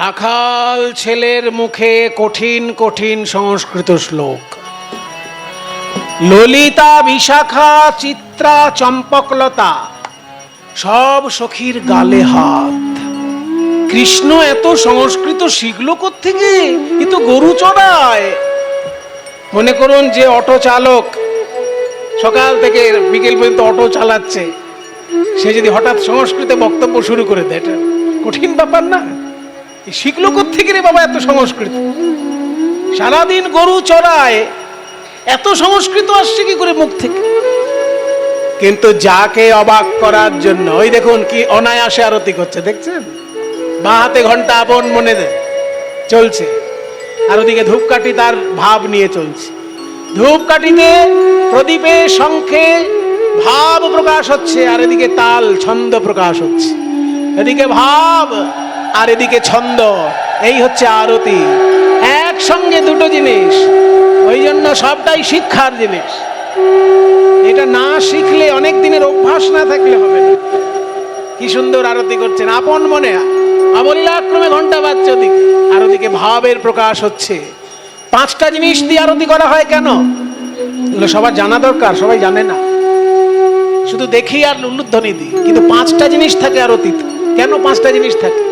রাখাল ছেলের মুখে কঠিন কঠিন সংস্কৃত শ্লোক। ললিতা, বিশাখা, চিত্রা, চম্পকলতা সব সখীর গালে হাত। কৃষ্ণ এত সংস্কৃত শিখলো কোত্থেকে? এ তো গরু চড়ায়। মনে করুন যে অটো চালক সকাল থেকে বিকেল পর্যন্ত অটো চালাচ্ছে, সে যদি হঠাৎ সংস্কৃতে বক্তব্য শুরু করে দেয়, এটা কঠিন ব্যাপার না? শিখলো কোত্থেকে রে বাবা এত সংস্কৃত? সারাদিন গরু চড়ায়, এত সংস্কৃত আসছে কি করে মুখ থেকে? কিন্তু যাকে অবাক করার জন্য, ওই দেখুন কি অনায়াসে আরতি করছে, দেখছেন? বাঁ হাতে ঘন্টা আপন মনে চলছে, আর ওদিকে ধূপকাঠি তার ভাব নিয়ে চলছে। ধূপকাঠিতে, প্রদীপে, শঙ্খে ভাব প্রকাশ হচ্ছে, আর এদিকে তাল ছন্দ প্রকাশ হচ্ছে। এদিকে ভাব আর এদিকে ছন্দ, এই হচ্ছে আরতি। একসঙ্গে দুটো জিনিস, ওই জন্য সবটাই শিক্ষার জিনিস। এটা না শিখলে, অনেক দিনের অভ্যাস না থাকলে হবে না। কি সুন্দর আরতি করছেন আপন মনে, অবলীলাক্রমে ঘন্টা বাজছে ওদিকে, আর ওদিকে ভাবের প্রকাশ হচ্ছে। পাঁচটা জিনিস দিয়ে আরতি করা হয় কেন? এগুলো সবার জানা দরকার, সবাই জানে না, শুধু দেখি আর উলুধ্বনি দিই। কিন্তু পাঁচটা জিনিস থাকে আরতিতে। কেন পাঁচটা জিনিস থাকে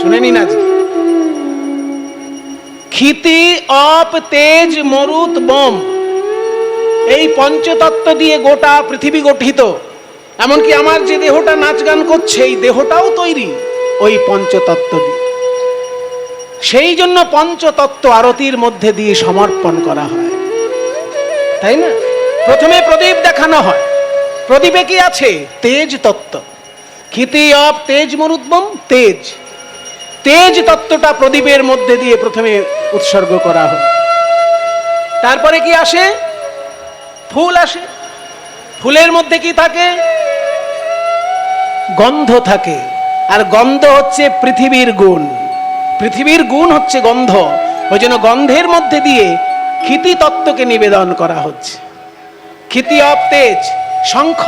শুনে নিন আজকে। ক্ষিতি, অপ, তেজ, মরুত, বোম, এই পঞ্চতত্ত্ব দিয়ে গোটা পৃথিবী গঠিত। এমনকি আমার যে দেহটা নাচ গান করছে, এই দেহটাও তৈরি ওই পঞ্চতত্ত্ব দিয়ে। সেই জন্য পঞ্চতত্ত্ব আরতির মধ্যে দিয়ে সমর্পণ করা হয়, তাই না? প্রথমে প্রদীপ দেখানো হয়। প্রদীপে কি আছে? তেজ তত্ত্ব। ক্ষিতি, অপ, তেজ, মরুত, বোম, তেজ। তেজ তত্ত্বটা প্রদীপের মধ্যে দিয়ে প্রথমে উৎসর্গ করা হয়। তারপরে কি আসে? ফুল আসে। ফুলের মধ্যে কি থাকে? গন্ধ থাকে। আর গন্ধ হচ্ছে পৃথিবীর গুণ। পৃথিবীর গুণ হচ্ছে গন্ধ। ওই জন্য গন্ধের মধ্যে দিয়ে ক্ষিতি তত্ত্বকে নিবেদন করা হচ্ছে। ক্ষিতি, অপ, তেজ। শঙ্খ,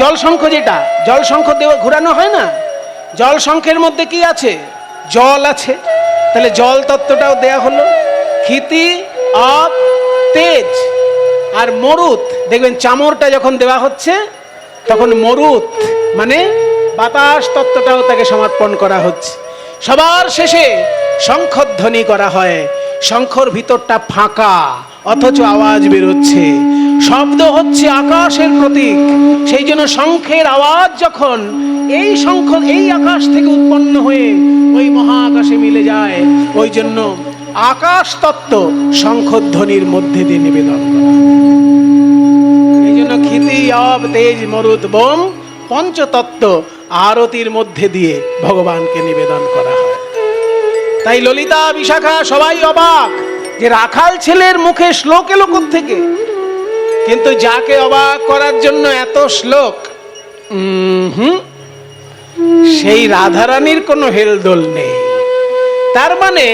জল শঙ্খ, যেটা জল শঙ্খ ঘুরানো হয় না, জল শঙ্খের মধ্যে কি আছে? জল আছে। তাহলে জল তত্ত্বটাও দেয়া হলো। ক্ষিতি, অপ, তেজ। আর মরুত, দেখবেন চামরটা যখন দেওয়া হচ্ছে তখন মরুত মানে বাতাস তত্ত্বটাও তাকে সমর্পণ করা হচ্ছে। সবার শেষে শঙ্খধ্বনি করা হয়। শঙ্খর ভিতরটা ফাঁকা, অথচ আওয়াজ বেরোচ্ছে। শব্দ হচ্ছে আকাশের প্রতীক। সেই জন্য শঙ্খের আওয়াজ যখন এই শঙ্খ এই আকাশ থেকে উৎপন্ন হয়ে ওই মহাকাশে মিলে যায়, ওই জন্য আকাশ তত্ত্ব শঙ্খধ্বনির মধ্যে দিয়ে নিবেদন করা। এই জন্য ক্ষিতি, অপ, তেজ, মরুত, বোম পঞ্চতত্ত্ব আরতির মধ্যে দিয়ে ভগবানকে নিবেদন করা হয়। তাই ললিতা, বিশাখা সবাই অবাক যে রাখাল ছেলের মুখে শ্লোক এলো কোত্থেকে। কিন্তু যাকে অবাক করার জন্য এত শ্লোক, সেই রাধারানীর কোনো হেলদোল নেই। তার মানে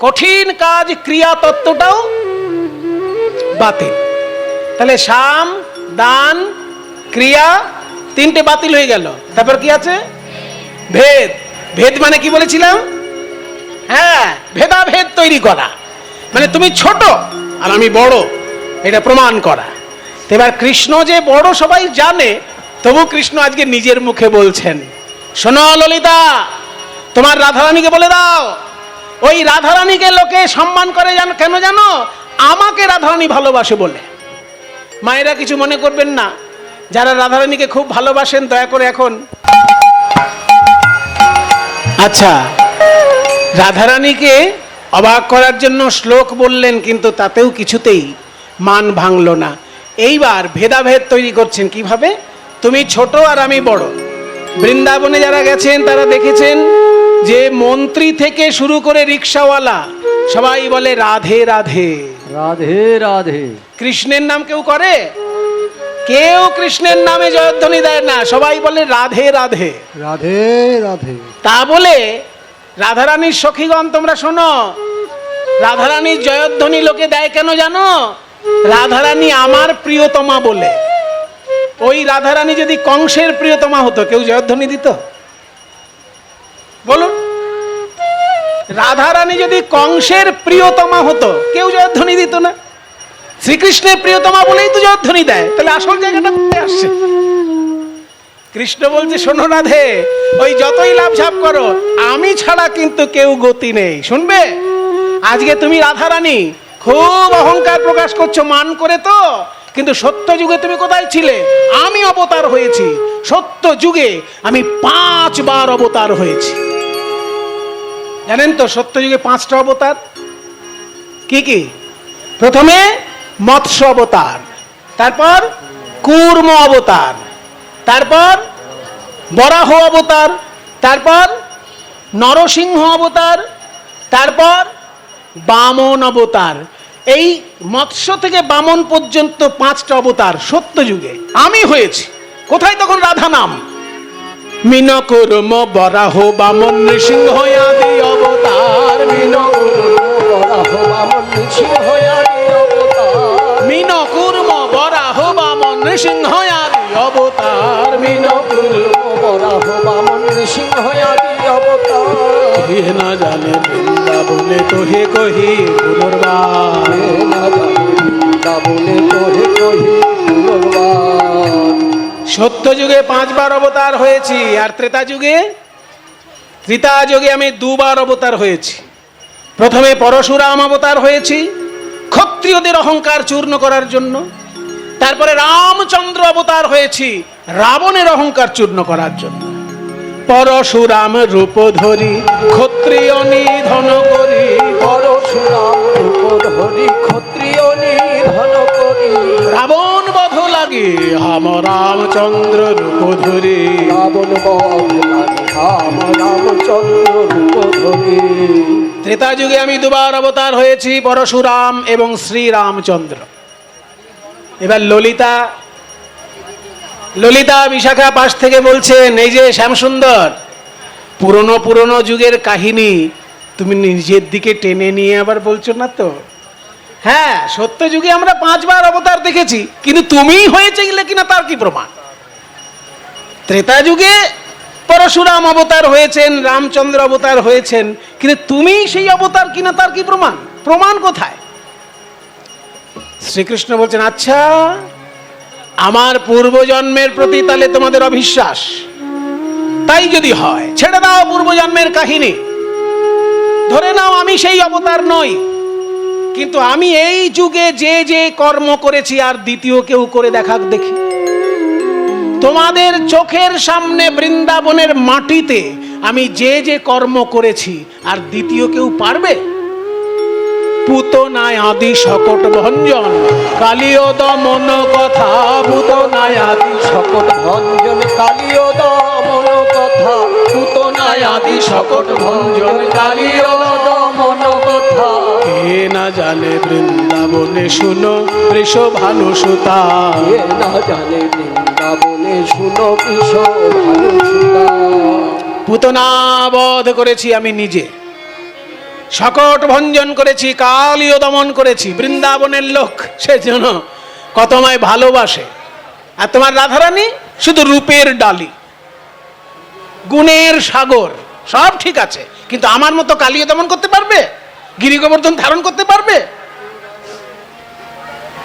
কঠিন কাজ ক্রিয়া তত্ত্বটাও বাতিল। তাহলে সাম, দান, ক্রিয়া তিনটে বাতিল হয়ে গেল। তারপর কি আছে? ভেদ। ভেদ মানে কি বলেছিলাম? হ্যাঁ, ভেদাভেদ তৈরি করা, মানে তুমি ছোট আর আমি বড়, এটা প্রমাণ করা। এবার কৃষ্ণ যে বড় সবাই জানে, তবু কৃষ্ণ আজকে নিজের মুখে বলছেন, শোনো ললিতা, তোমার রাধারানীকে বলে দাও। ওই রাধারানীকে লোকে সম্মান করে কেন জানো? আমাকে রাধারানী ভালোবাসে বলে। মায়েরা কিছু মনে করবেন না, যারা রাধারানীকে খুব ভালোবাসেন দয়া করে এখন। আচ্ছা, রাধারানীকে অবাক করার জন্য শ্লোক বললেন, কিন্তু তাতেও কিছুতেই মান ভাঙল না। এইবার ভেদাভেদ তৈরি করছেন কিভাবে? তুমি ছোট আর আমি বড়। বৃন্দাবনে যারা গেছেন তারা দেখেছেন যে মন্ত্রী থেকে শুরু করে রিক্সাওয়ালা সবাই বলে রাধে রাধে, রাধে রাধে। কৃষ্ণের নাম কেউ করে? কেউ কৃষ্ণের নামে জয়ধ্বনি দেয় না, সবাই বলে রাধে রাধে, রাধে রাধে। তা বলে রাধারানীর সখীগণ তোমরা শোনো, রাধারানীর জয়ধ্বনি লোকে দেয় কেন জানো? রাধারানী আমার প্রিয়তমা বলে। ওই রাধারানী যদি কংসের প্রিয়তমা হতো, কেউ জয়ধ্বনি দিত? বলুন। রাধারানী যদি কংসের প্রিয়তমা হতো কেউ জয়ধ্বনি দিত না। শ্রীকৃষ্ণের প্রিয়তমা বলেই তো জয়ধ্বনি দেয়, তাহলে আসল জায়গাটা কোথায় আসছে? কৃষ্ণ বলছে, শোনো রাধে, ওই যতই লাভঝাপ করো, আমি ছাড়া কিন্তু কেউ গতি নেই। শুনবে, আজকে তুমি রাধারানী খুব অহংকার প্রকাশ করছো মান করে, তো কিন্তু সত্য যুগে তুমি কোথায় ছিলে? আমি অবতার হয়েছি সত্য যুগে, আমি 5 বার অবতার হয়েছি। জানেন তো সত্য যুগে 5টা অবতার কি কি? প্রথমে মৎস্য অবতার, তারপর কূর্ম অবতার, তারপর বরাহ অবতার, তারপর নরসিংহ অবতার, তারপর বামন অবতার। এই মৎস্য থেকে বামন পর্যন্ত 5টা অবতার সত্য যুগে আমি হয়েছি। কোথায় তখন রাধা নাম? মিন কুর্ম বরাহ বামন নৃসিংহ আদি অবতার, মিন মিন কুর্ম বরাহ বামন নৃসিংহ আদি অবতার, মিন হে না জানে বৃন্দাবনে তোহে কহি পুনর্বার, সত্য যুগে 5 বার অবতার হয়েছি। আর ত্রেতা যুগে আমি 2 বার অবতার হয়েছি। প্রথমে পরশুরাম অবতার হয়েছি ক্ষত্রিয়দের অহংকার চূর্ণ করার জন্য, তারপরে রামচন্দ্র অবতার হয়েছি রাবণের অহংকার চূর্ণ করার জন্য। পরশুরাম রূপ ধরি ক্ষত্রিয় নিধন করি, পরশুরাম রূপ ধরি ক্ষত্রিয় নিধন করি, রাবণ বধ লাগে হাম রামচন্দ্র রূপ ধরি, রাবণ বধ লাগে হাম রামচন্দ্র রূপ ধরি। ত্রেতা যুগে আমি 2 বার অবতার হয়েছি, পরশুরাম এবং শ্রীরামচন্দ্র। এবার ললিতা বিশাখা পাশ থেকে বলছেন, এই যে শ্যামসুন্দর, পুরনো যুগের কাহিনী তুমি নিজের দিকে টেনে নিয়ে আবার বলছো না তো? হ্যাঁ, সত্য যুগে আমরা 5 বার অবতার দেখেছি, কিন্তু তুমিই হয়েছে গেলে কিনা তার কি প্রমাণ? ত্রেতা যুগে পরশুরাম অবতার হয়েছেন, রামচন্দ্র অবতার হয়েছেন, কিন্তু তুমি সেই অবতার কিনা তার কি প্রমাণ? প্রমাণ কোথায়? শ্রীকৃষ্ণ বলছেন, আচ্ছা, আমার পূর্বজন্মের প্রতি তাহলে তোমাদের অবিশ্বাস। তাই যদি হয় ছেড়ে দাও পূর্বজন্মের কাহিনী, ধরে নাও আমি সেই অবতার নই, কিন্তু আমি এই যুগে যে কর্ম করেছি আর দ্বিতীয় কেউ করে দেখাক দেখি। তোমাদের চোখের সামনে বৃন্দাবনের মাটিতে আমি যে কর্ম করেছি আর দ্বিতীয় কেউ পারবে? পুতনায় আদি শকট ভঞ্জন কালিয় দমন কথা, পুতনায় আদি শকট ভঞ্জন কালিয় দমন কথা, পুতনায় আদি শকট ভঞ্জন কালিয় দমন কথা। কে না জানে বৃন্দাবনে শুনো বৃষভানুসুতা, কে না জানে বৃন্দাবনে শুনো বৃষভানুসুতা। পুতনা বধ করেছি আমি নিজে, শকট ভঞ্জন করেছি, কালীয় দমন করেছি। বৃন্দাবনের লোক সেজন্য কত আমায় ভালোবাসে। আর তোমার রাধারানী শুধু রূপের ডালি, গুণের সাগর, সব ঠিক আছে, কিন্তু আমার মতো কালীয় দমন করতে পারবে? গিরি গোবর্ধন ধারণ করতে পারবে?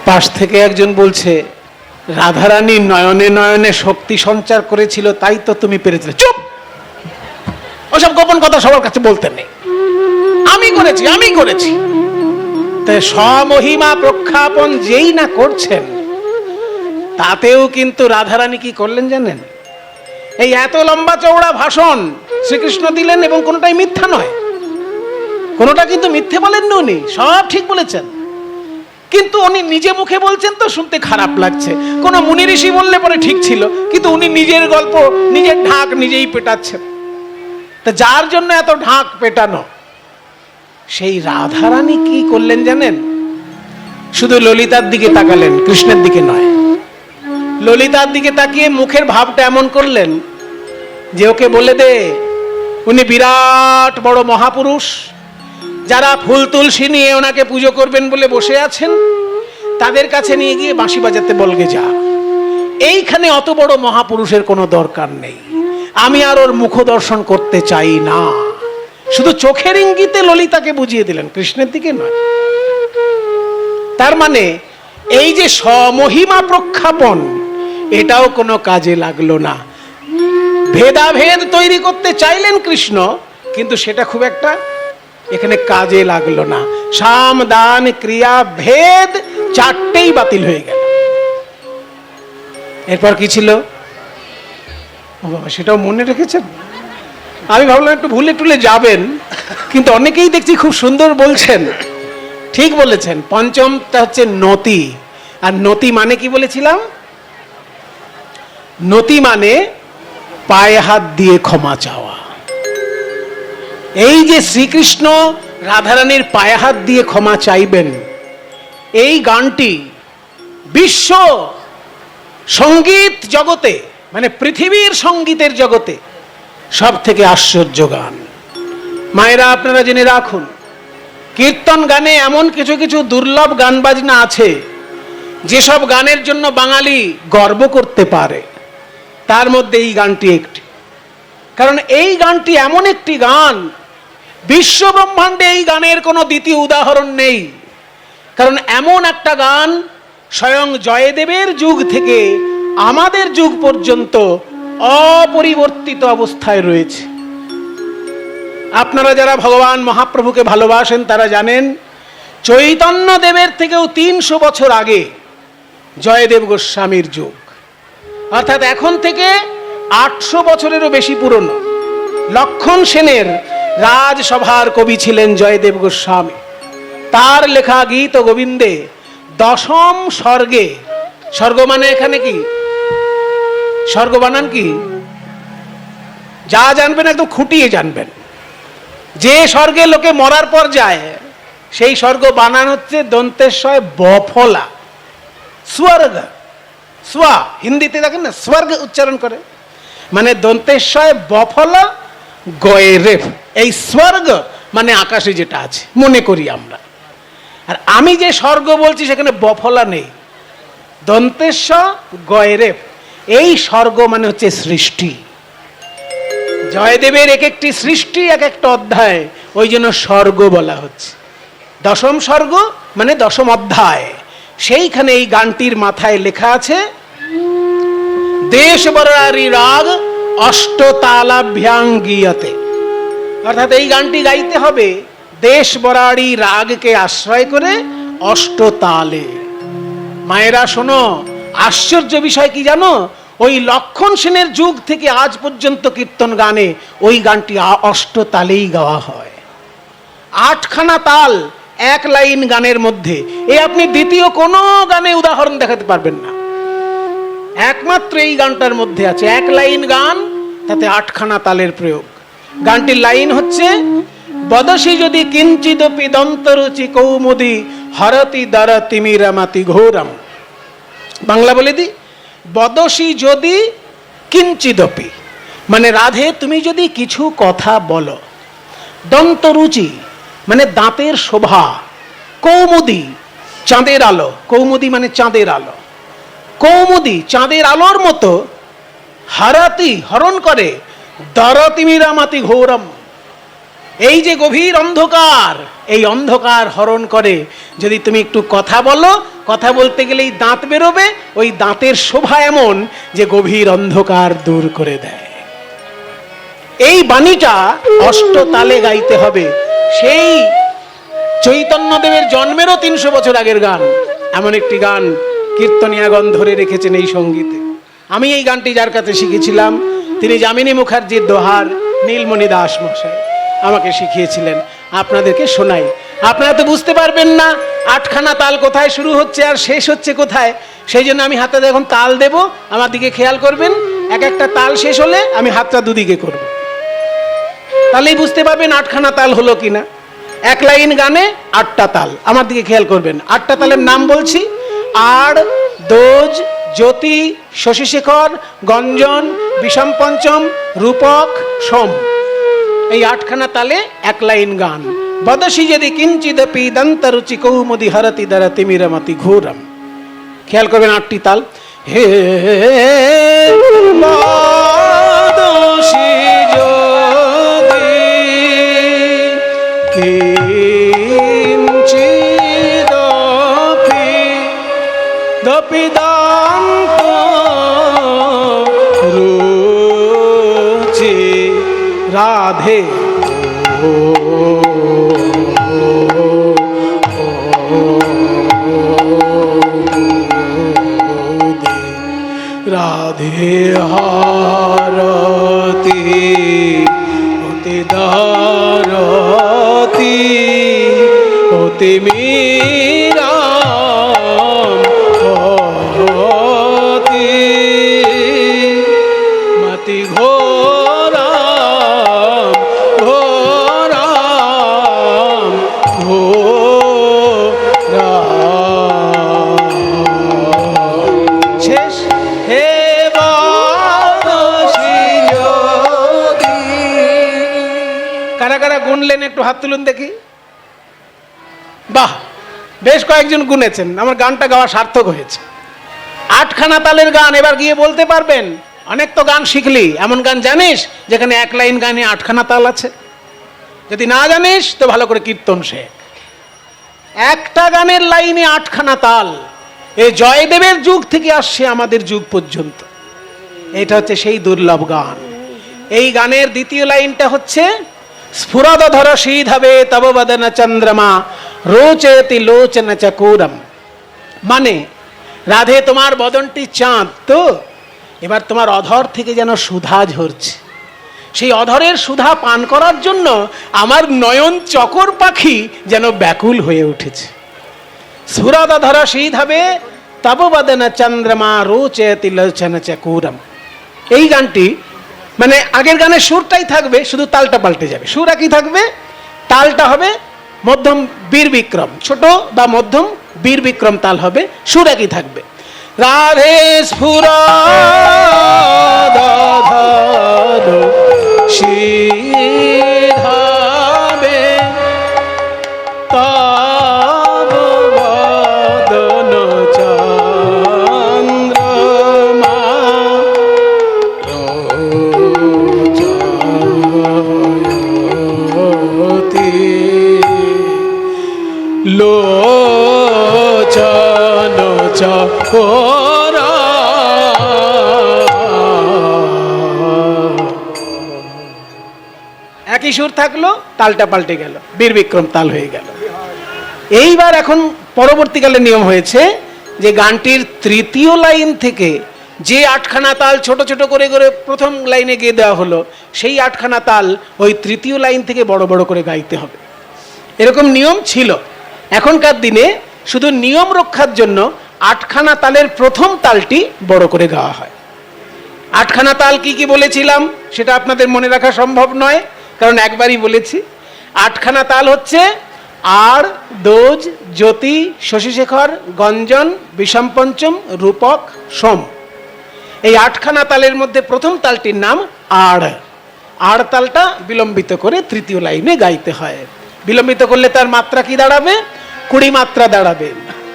পাশ থেকে একজন বলছে, রাধারানী নয়নে নয়নে শক্তি সঞ্চার করেছিল, তাই তো তুমি পেরেছিলে। চুপ, ওসব গোপন কথা সবার কাছে বলতে নেই। আমি করেছি। তাই স্বমহিমা প্রখ্যাপন যেই না করছেন, তাতেও কিন্তু রাধারানী কি করলেন জানেন? এই এত লম্বা চওড়া ভাষণ শ্রীকৃষ্ণ দিলেন, এবং কোনোটাই মিথ্যা নয়, কোনোটা কিন্তু মিথ্যে বলেন না, উনি সব ঠিক বলেছেন। কিন্তু উনি নিজে মুখে বলছেন তো শুনতে খারাপ লাগছে। কোন মুনি ঋষি বললে পরে ঠিক ছিল, কিন্তু উনি নিজের গল্প, নিজের ঢাক নিজেই পেটাচ্ছেন। তা যার জন্য এত ঢাক পেটানো, সেই রাধারানী কি করলেন জানেন? শুধু ললিতার দিকে তাকালেন, কৃষ্ণের দিকে নয়। ললিতার দিকে তাকিয়ে মুখের ভাবটা এমন করলেন যে ওকে বলে দে উনি বিরাট বড় মহাপুরুষ, যারা ফুল তুলসী নিয়ে ওনাকে পুজো করবেন বলে বসে আছেন, তাদের কাছে নিয়ে গিয়ে বাঁশি বাজাতে বলগে যা। এইখানে অত বড় মহাপুরুষের কোনো দরকার নেই, আমি আর ওর মুখ দর্শন করতে চাই না। শুধু চোখের ইঙ্গিতে ললিতাকে বুঝিয়ে দিলেন, কৃষ্ণের দিকে নয়। তার মানে এই যে সমহিমা প্রখ্যাপন, এটাও কোনো কাজে লাগলো না। ভেদাভেদ তৈরি করতে চাইলেন কৃষ্ণ, কিন্তু সেটা খুব একটা এখানে কাজে লাগলো না। সাম দান ক্রিয়া ভেদ চারটেই বাতিল হয়ে গেল। এরপর কি ছিল? ও বাবা, সেটাও মনে রেখেছেন? আমি ভাবলাম একটু ভুলে টুলে যাবেন, কিন্তু অনেকেই দেখছি খুব সুন্দর বলছেন। ঠিক বলেছেন। পঞ্চমটা হচ্ছে নতি। আর নতি মানে কি বলেছিলাম? নতি মানে পায়ে হাত দিয়ে ক্ষমা চাওয়া। এই যে শ্রীকৃষ্ণ রাধারানীর পায়ে হাত দিয়ে ক্ষমা চাইবেন, এই গানটি বিশ্ব সঙ্গীত জগতে, মানে পৃথিবীর সঙ্গীতের জগতে সব থেকে আশ্চর্য গান। মায়েরা, আপনারা জেনে রাখুন, কীর্তন গানে এমন কিছু কিছু দুর্লভ গান বাজনা আছে যেসব গানের জন্য বাঙালি গর্ব করতে পারে, তার মধ্যে এই গানটি একটি। কারণ এই গানটি এমন একটি গান, বিশ্ব ব্রহ্মাণ্ডে এই গানের কোনো দ্বিতীয় উদাহরণ নেই। কারণ এমন একটা গান স্বয়ং জয়দেবের যুগ থেকে আমাদের যুগ পর্যন্ত অপরিবর্তিত অবস্থায় রয়েছে। আপনারা যারা ভগবান মহাপ্রভুকে ভালোবাসেন তারা জানেন, চৈতন্য দেবের থেকেও 300 বছর আগে জয়দেব গোস্বামীর যুগ, অর্থাৎ এখন থেকে 800 বছরেরও বেশি পুরনো। লক্ষণ সেনের রাজসভার কবি ছিলেন জয়দেব গোস্বামী। তার লেখা গীত গোবিন্দে দশম স্বর্গে, স্বর্গ মানে এখানে কি? স্বর্গ বানান কি? যা জানবেন একদম খুঁটিয়ে জানবেন। যে স্বর্গে লোকে মরার পর যায়, সেই স্বর্গ বানান হচ্ছে দন্তেশ্বয় বফলা, স্বর্গ। স্বা হিন্দিতে দেখেন না, স্বর্গ উচ্চারণ করে, মানে দন্তেশ্বয় বফলা গয়রেফ। এই স্বর্গ মানে আকাশে যেটা আছে মনে করি আমরা। আর আমি যে স্বর্গ বলছি সেখানে বফলা নেই, দন্তেশ্ব গয়রেফ। এই স্বর্গ মানে হচ্ছে সৃষ্টি। জয়দেবের এক একটি সৃষ্টি এক একটা অধ্যায়, ওই জন্য স্বর্গ বলা হচ্ছে। দশম স্বর্গ মানে দশম অধ্যায়। সেইখানে এই গানটির মাথায় লেখা আছে, দেশ বরারি রাগ অষ্টতালাভ্যাং গীয়তে। অর্থাৎ এই গানটি গাইতে হবে দেশ বরারি রাগকে আশ্রয় করে অষ্টতালে। মায়েরা শোনো, আশ্চর্য বিষয় কি জানো? ওই লক্ষণ সেনের যুগ থেকে আজ পর্যন্ত কীর্তন গানে ওই গানটি অষ্টতালেই গাওয়া হয়। 8খানা তাল এক লাইন গানের মধ্যে, এ আপনি দ্বিতীয় কোনো গানে উদাহরণ দেখাতে পারবেন না। একমাত্র এই গানটার মধ্যে আছে 1 লাইন গান, তাতে 8খানা তালের প্রয়োগ। গানটির লাইন হচ্ছে, বদসি যদি কিঞ্চিদপি দন্তরুচি কৌমুদি হরতি দ্বারা তিমিরামাতি ঘোরম। বাংলা বলে দি, বদসি যদি কিঞ্চিদপি মানে রাধে তুমি যদি কিছু কথা বলো, দন্তরুচি মানে দাঁতের শোভা, কৌমুদি চাঁদের আলো, কৌমুদি মানে চাঁদের আলো, কৌমুদি চাঁদের আলোর মতো, হারাতি হরণ করে, দরতিমিরামাতি ঘোরম এই যে গভীর অন্ধকার, এই অন্ধকার হরণ করে। যদি তুমি একটু কথা বলো, কথা বলতে গেলেই দাঁত বেরোবে, ওই দাঁতের শোভা এমন যে গভীর অন্ধকার দূর করে দেয়। এই বাণীটা অষ্টতালে গাইতে হবে। সেই চৈতন্যদেবের জন্মেরও 300 বছর আগের গান, এমন একটি গান কীর্তনিয়াগণ ধরে রেখেছেন এই সঙ্গীতে। আমি এই গানটি যার কাছে শিখেছিলাম তিনি যামিনী মুখার্জির দোহার নীলমণি দাস মশাই আমাকে শিখিয়েছিলেন। আপনাদেরকে শোনাই, আপনারা তো বুঝতে পারবেন না 8খানা তাল কোথায় শুরু হচ্ছে আর শেষ হচ্ছে কোথায়। সেই জন্য আমি হাতে এখন তাল দেব, আমার দিকে খেয়াল করবেন। এক একটা তাল শেষ হলে আমি হাতটা দুদিকে করব, তাহলেই বুঝতে পারবেন 8খানা তাল হলো কিনা। 1 লাইন গানে 8টা তাল, আমার দিকে খেয়াল করবেন। 8টা তালের নাম বলছি, আড়, দোজ, জ্যোতি, শশীশেখর, গঞ্জন, বিষম পঞ্চম, রূপক, সোম। এই 8খানা তালে 1 লাইন গান। বদসি যদি কিঞ্চিদপি দন্তরুচি কৌমুদি হরতি দ্বারা তিমিরামাতি ঘোরম। খেয়াল করবেন 8টি তাল। হে বদসি যদি কিঞ্চিদপি দপিদান্ত রুচি রাধে রাধে হারতি অতি দারতি অতি মীরাম হতি মতি ঘোরাম ঘোরাম ঘোরাম। শেষ। হে কারা কারা গুনলেন একটু হাত তুলুন দেখি। বাহ, বেশ কয়েকজন গুনেছেন। আমার গানটা গাওয়া সার্থক হয়েছে। 8খানা তালের গান এবার গিয়ে বলতে পারবেন। অনেক তো গান শিখলি, এমন গান জানিস যেখানে এক লাইন গানে 8খানা তাল আছে? যদি না জানিস তো ভালো করে কীর্তন শেখ। একটা গানের লাইনে 8খানা তাল। এই জয়দেবের যুগ থেকে আসছে আমাদের যুগ পর্যন্ত। এটা হচ্ছে সেই দুর্লভ গান। এই গানের দ্বিতীয় লাইনটা হচ্ছে স্ফুরদধর শীধবে তব বদন চন্দ্রমা রোচয়তি লোচন চকোরম। মানে রাধে তোমার বদনটি চাঁদ তো, এবার তোমার অধর থেকে যেন সুধা ঝরছে। সেই অধরের সুধা পান করার জন্য আমার নয়ন চকর পাখি যেন ব্যাকুল হয়ে উঠেছে। স্ফুরদধর শীধবে তব বদন চন্দ্রমা রোচয়তি লোচন চকোরম। এই গানটি মানে আগের গানের সুরটাই থাকবে, শুধু তালটা পাল্টে যাবে। সুর একই থাকবে, তালটা হবে মধ্যম বীর বিক্রম, ছোট বা মধ্যম বীর বিক্রম তাল হবে, সুর একই থাকবে। রাধে স্ফুরদধর শীধবে তব বদন চন্দ্রমা লোচন চকোরা। একই সুর থাকলো, তালটা পাল্টে গেল, বীর বিক্রম তাল হয়ে গেল। এইবার এখন পরবর্তীকালে নিয়ম হয়েছে যে গানটির তৃতীয় লাইন থেকে যে 8খানা তাল ছোট ছোট করে করে প্রথম লাইনে গেয়ে দেওয়া হলো, সেই 8খানা তাল ওই তৃতীয় লাইন থেকে বড় বড় করে গাইতে হবে। এরকম নিয়ম ছিল। এখনকার দিনে শুধু নিয়ম রক্ষার জন্য 8খানা তালের প্রথম তালটি বড় করে গাওয়া হয়। 8খানা তাল কি কি বলেছিলাম সেটা আপনাদের মনে রাখা সম্ভব নয়, কারণ একবারই বলেছি। 8খানা তাল হচ্ছে আড়, দোজ, জ্যোতি, শশীশেখর, গঞ্জন, বিষম পঞ্চম, রূপক, সোম। এই 8খানা তালের মধ্যে প্রথম তালটির নাম আড়। আড় তালটা বিলম্বিত করে তৃতীয় লাইনে গাইতে হয়। বিলম্বিত করলে তার মাত্রা কি দাঁড়াবে? 20 মাত্রা দাঁড়াবে।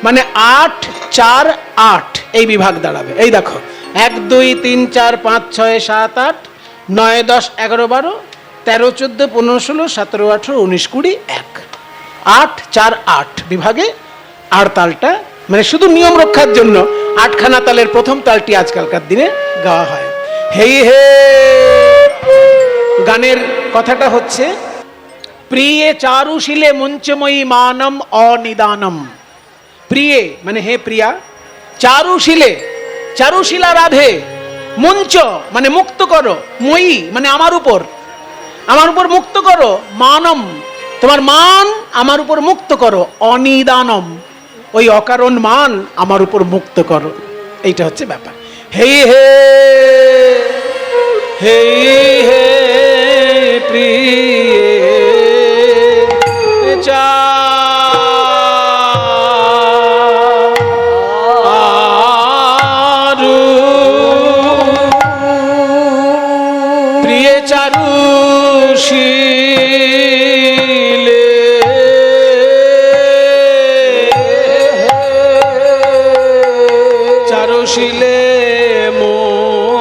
মানে 8, 4, 8 এই বিভাগ দাঁড়াবে। এই দেখো 1, 2, 3, 4, 5, 6, 7, 8, 9, 10, 11, 12, 13, 14, 15, 16, 17, 18, 19, 20, 1, 8, 4, 8 বিভাগে আড় তালটা, মানে শুধু নিয়ম রক্ষার জন্য 8খানা তালের প্রথম তালটি আজকালকার দিনে গাওয়া হয়। হেই হে গানের কথাটা হচ্ছে প্রিয়ে চারুশীলে মঞ্চময়ী মানম অনিদানম। প্রিয়ে মানে হে প্রিয়া, চারুশীলে চারুশীলা রাধে, মঞ্চ মানে মুক্ত করো, ময়ী মানে আমার উপর মুক্ত করো, মানম তোমার মান আমার উপর মুক্ত করো, অনিদানম ওই অকারণ মান আমার উপর মুক্ত করো। এইটা হচ্ছে ব্যাপার। হে হে হে হে প্রিয়ে চারু প্রিয়ে চারুশীলে চারুশীলে মঞ্চ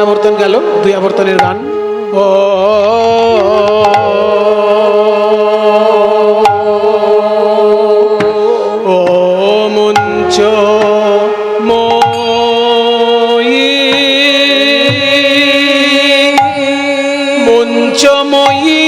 আবর্তন গেল, 2 আবর্তনের গান। ও ও মঞ্চ ময়ী, মঞ্চময়ী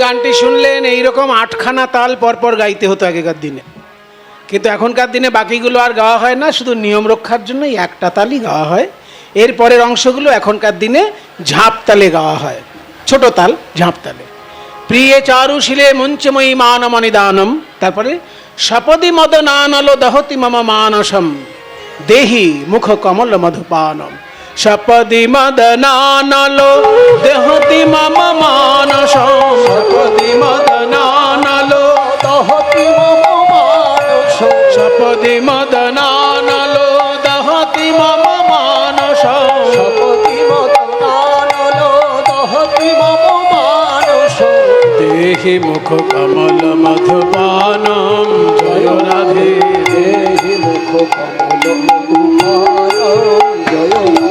গানটি শুনলেন, এইরকম 8খানা তাল পরপর গাইতে হতো আগেকার দিনে, কিন্তু এখনকার দিনে বাকিগুলো আর গাওয়া হয় না, শুধু নিয়ম রক্ষার জন্য একটা তালই গাওয়া হয়। এর পরের অংশগুলো এখনকার দিনে ঝাঁপ তালে গাওয়া হয়, ছোট তাল ঝাঁপ তালে। প্রিয়ে চারুশীলে মঞ্চময়ী মানমনিদানম, তারপরে সপদি মদনানলো দহতি মম মানসম দেহি মুখ কমল মধুপানম, সপদি মদনানলো দেহতি মম মানসম, সপদি মদনানলো দহতি মম মানসম, সপদি মদনানলো দহতি মম মানসম, সপদি মদনানলো দহতি মম মানসম, দেহি মুখ কমল মধুপানম, জয় রাধে। দেহি মুখ কমল মধুপানম, জয় রাধে।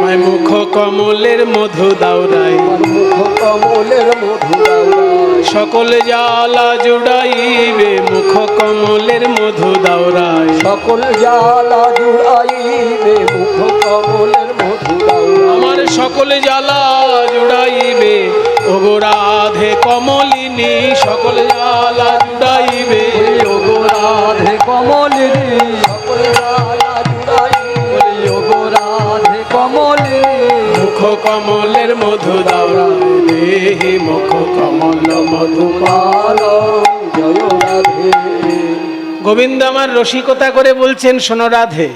মায় মুখ কমলের মধু দাউরাই, মুখ কমলের মধু দাউরাই, সকল জ্বালা জুড়াইবে মুখ কমলের মধু দাউরাই, সকল জ্বালা জুড়াইবে মুখ কমলের মধু দাউরাই, আমার সকল জ্বালা জুড়াইবে ওগো রাধে কমলিনী, সকল জ্বালা জুড়াইবে ওগো রাধে কমলিনী, সকল জ্বালা জুড়াইবে ওগো রাধে কমলিনী, মুখ কমলের মধু দাউরাই, দেহি মুখ কমল মধুপানম, জয় রাধে। গোবিন্দ আমার রসিকতা করে বলছেন, শোনো রাধে,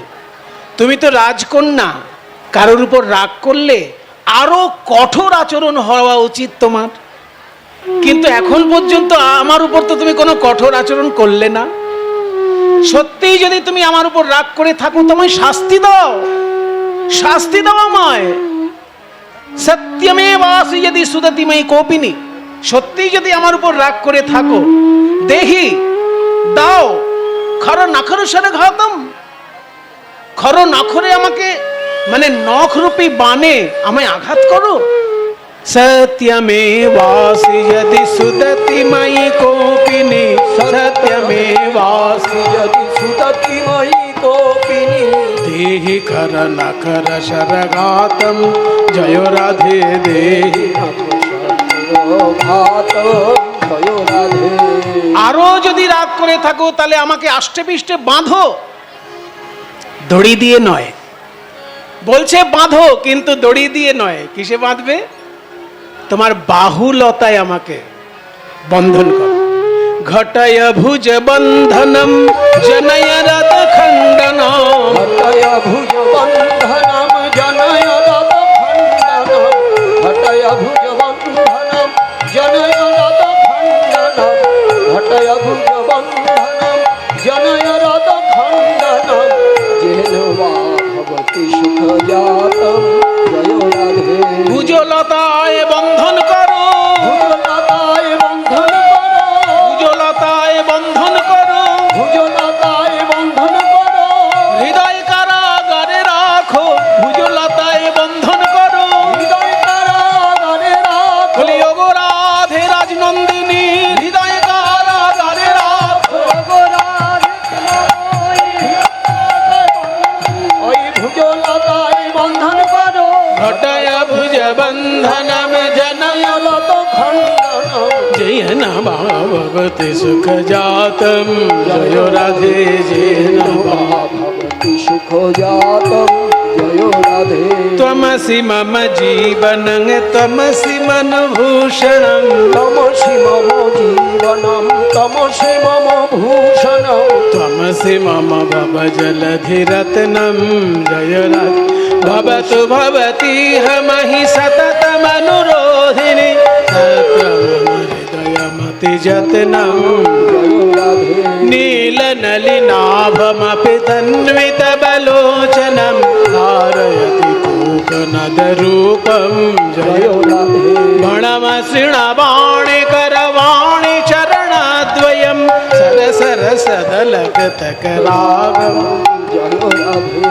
তুমি তো রাজকন্যা, কারোর উপর রাগ করলে আরো কঠোর আচরণ হওয়া উচিত তোমার, কিন্তু এখন পর্যন্ত আমার উপর তো তুমি কোনো কঠোর আচরণ করলে না। সত্যি যদি তুমি আমার উপর রাগ করে থাকো তোমায় শাস্তি দাও, শাস্তি দাও আমায়। সত্যমেবাসি যদি সুদতিময়ী কোপিনী, সত্যি যদি আমার উপর রাগ করে থাকো, দেহি দাও খর নখর সরে ঘাতম, খর নখরে আমাকে মানে নখরূপী বাণে আমায় আঘাত করো। সত্যমেবাসি যদি সুদতিময়ী কোপিনী, সত্যমেবাসি যদি সুদতিময়ী কোপিনী, দেহি খর নখর শরঘাতম জয় রাধে দেহি। ঘাত জয় রাধে। আরো যদি রাগ করে থাকো তাহলে আমাকে আষ্টে পিষ্টে বাঁধো, দড়ি দিয়ে নয়। বলছে বাঁধো কিন্তু দড়ি দিয়ে নয়, কিসে বাঁধবে? তোমার বাহুলতায় আমাকে বন্ধন করো। ঘটায় ভুজ বন্ধনম জনয় রথ খণ্ডনম, ঘটয় ভুজ বন্ধনম জনয় রথ খণ্ডনম, ঘটয় ভুজ বন্ধনম জনয় রথ খণ্ডনম, ঘটয় ভুজ বন্ধনম জনয় রথ খণ্ডনম, যেন বা ভবতি সুখ জাতম জয় রাধে। ভুজলতায় বন্ধন করো, ভুজলতায় বন্ধন করো, ভুজলতায় বন্ধন করো, ভুজলতায় বন্ধন করো, হৃদয় কারাগারে রাখো, ভুজলতায় বন্ধন করো। হৃদয় কারাগারে রাখো, বলি ওগো রাধে রাজনন্দিনী, হৃদয় কারাগারে রাখো। ওই ভুজলতায় বন্ধন করো, ঘটায় ভুজ বন্ধনম জনয় লত খণ্ডনম, জয় নমা ভগবতি সুখ জাতম জয় রাধে জয় নমা। ভবতি সুখ জাতম জয় রাধে। ত্বমসি মম জীবনং ত্বমসি মন ভূষণং, তমসি মম জীবনম তমসি মম ভূষণম, ত্বমসি মম ভব জলধিরত্নম জয় রাধে। ভবতু ভবতীহ মহি সততমনুরোধিনী, তত্র মম হৃদয়মতি যত্নম। জয় রাধে। नीलनलिनाभमपि तन्वितबलोचनं धारयति कूकनदरूपं जय জয় রাধে। भणमसृणवाणि करवाणि चरणद्वयं सरसरसदलकतकरागम् জয় রাধে।